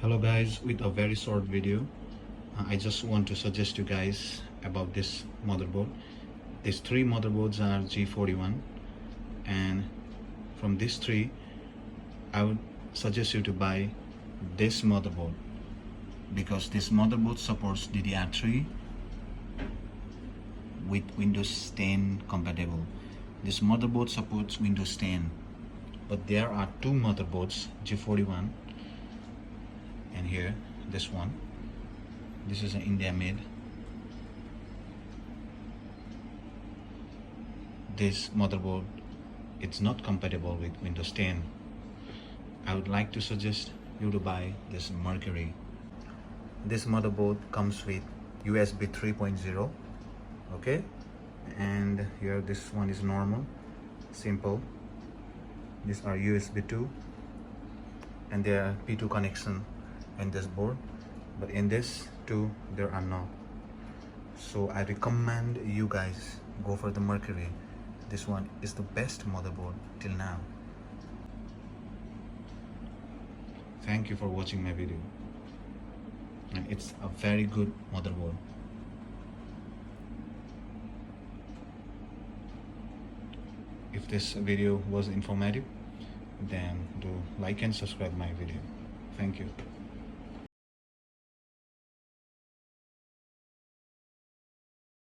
Hello guys, with a very short video. I just want to suggest you guys about this motherboard. These three motherboards are G41, and from these three I would suggest you to buy this motherboard because this motherboard supports DDr3 with Windows 10 compatible. This motherboard supports Windows 10, but there are two motherboards, G41 and here this one. This is an India made. This motherboard, it's not compatible with Windows 10. I would like to suggest you to buy this Mercury. This motherboard comes with USB 3.0, okay, and here this one is normal, simple. These are USB 2, and there are P2 connection in this board, but in this two there are not. So I recommend you guys go for the Mercury. This one is the best motherboard till now. Thank you for watching my video, and it's a very good motherboard. If this video was informative, then do like and subscribe my video. Thank you.